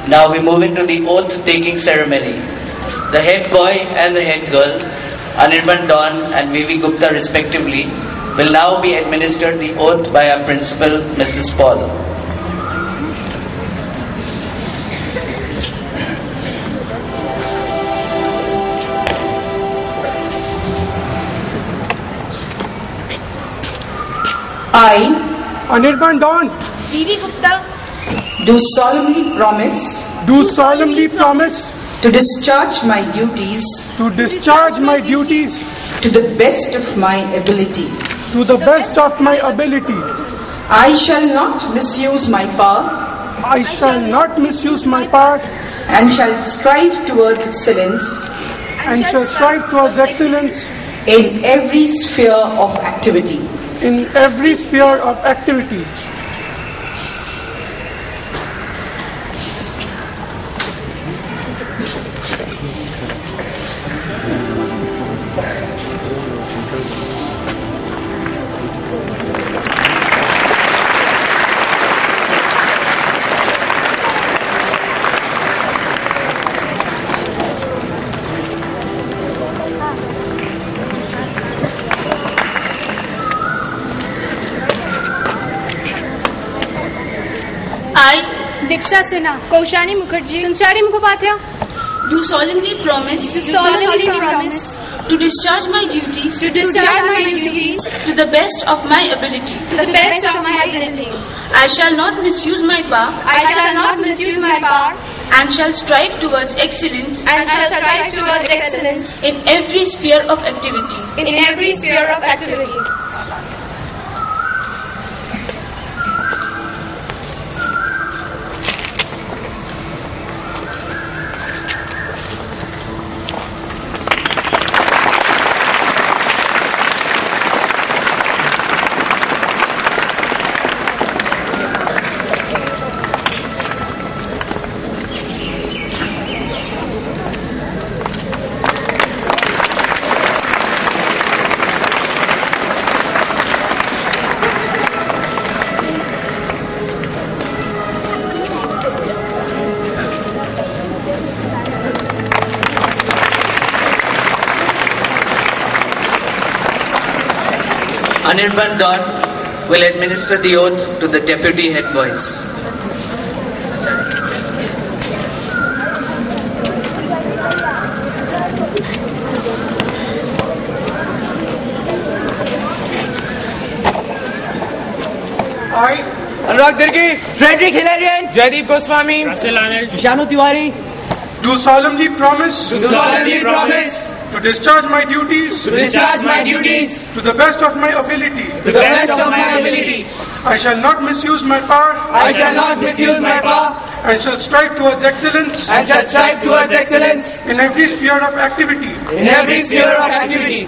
Now we move into the oath-taking ceremony. The head boy and the head girl, Anirban Dawn and Vivi Gupta respectively, will now be administered the oath by our principal, Mrs. Paul. I, Anirban Dawn, Vivi Gupta, do solemnly promise to discharge my duties to the best of my ability. I shall not misuse my power and shall strive towards excellence in every sphere of activity. I, Diksha Sinha, Kaushani Mukherjee, Sanchari Mukhopadhyay, do solemnly promise to discharge my duties to the best of my ability. I shall not misuse my power and shall strive towards excellence in every sphere of activity. Anirban Dawn will administer the oath to the deputy head boys. I, Anurag Dirgi, Frederick Hilarion, Jaideep Goswami, Russell Arnold, Shanu Tiwari, do solemnly promise to discharge my duties to the best of my ability. I shall not misuse my power and shall strive towards excellence in every sphere of activity.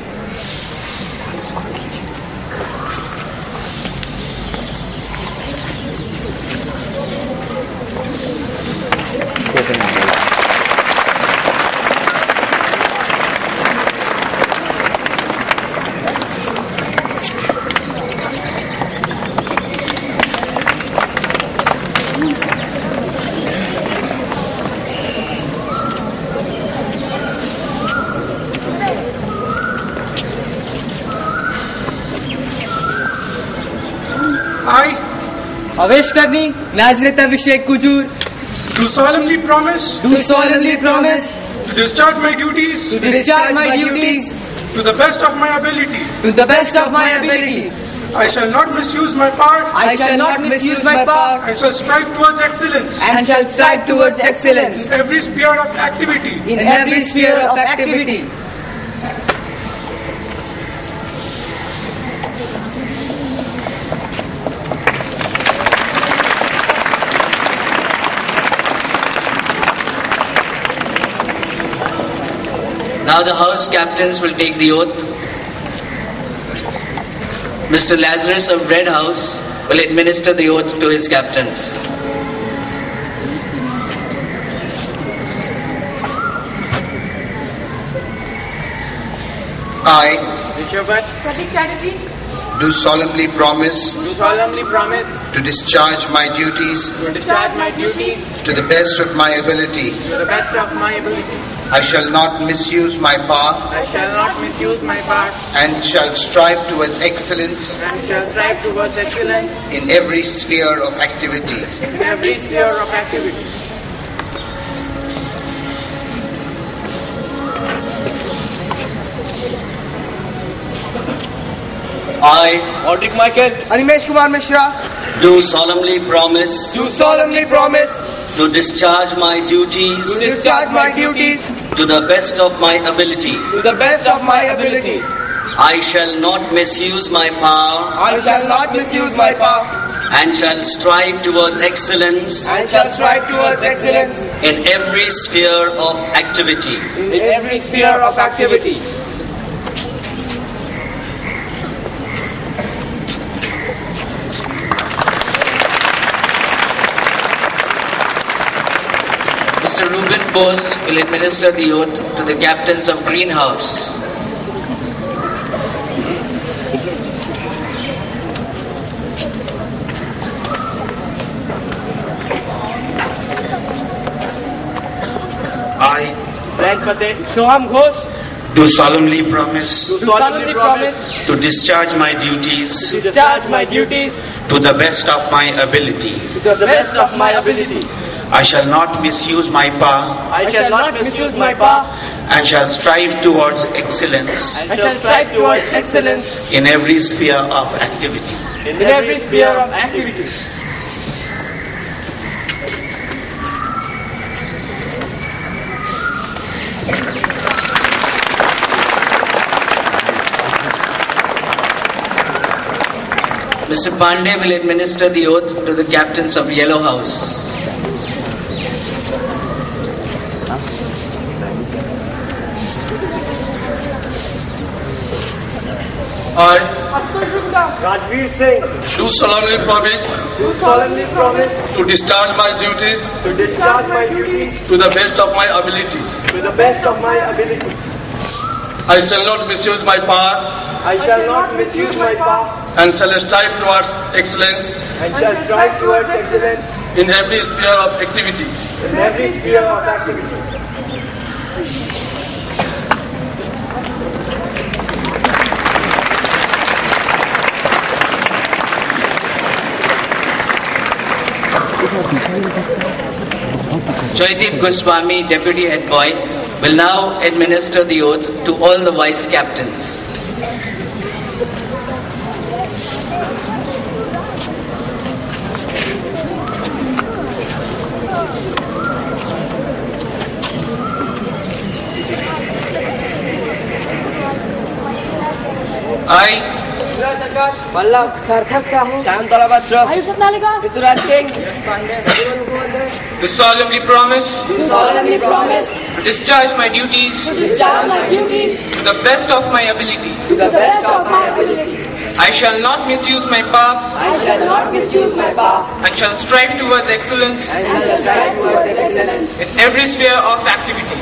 I, Avesh Karni, Nazareth Abhishek Kujur, do solemnly promise to discharge my duties the best of my ability. I shall not misuse my power I shall not misuse my power and shall strive towards excellence and shall strive towards excellence in every sphere of activity. Now the house captains will take the oath. Mr. Lazarus of Red House will administer the oath to his captains. I, Rishabhat, Pratik Chatterjee, do solemnly promise to discharge my duties to the best of my ability. I shall not misuse my power and shall strive towards excellence in every sphere of activity. I, Audric Michael, Animesh Kumar Mishra, do solemnly promise to discharge my duties to the best of my ability. I shall not misuse my power and shall strive towards excellence in every sphere of activity. Mr. Ruben Bose will administer the oath to the captains of Greenhouse. I, Frank Fateh, Shoham Ghosh, do solemnly promise to to discharge my duties discharge my duties to the best of my ability. to the best of my ability. I shall not misuse my power I shall not misuse my power and shall strive towards excellence and shall strive towards excellence in every sphere of activity. in every sphere of activity. Mr. Pandey will administer the oath to the captains of Yellow House. I, Rajveer Singh, do solemnly promise to discharge my duties to the best of my ability. I shall not misuse my power and shall strive towards excellence in every sphere of activity. Joydeep Goswami, Deputy Head Boy, will now administer the oath to all the Vice Captains. I, Vallabh Sarthak Sahu, Shyam Talabatra, Ayush Ratnalika, Rituraj Singh, Do solemnly promise to discharge my duties to the best of my ability. I shall not misuse my power and shall strive towards excellence in every sphere of activity.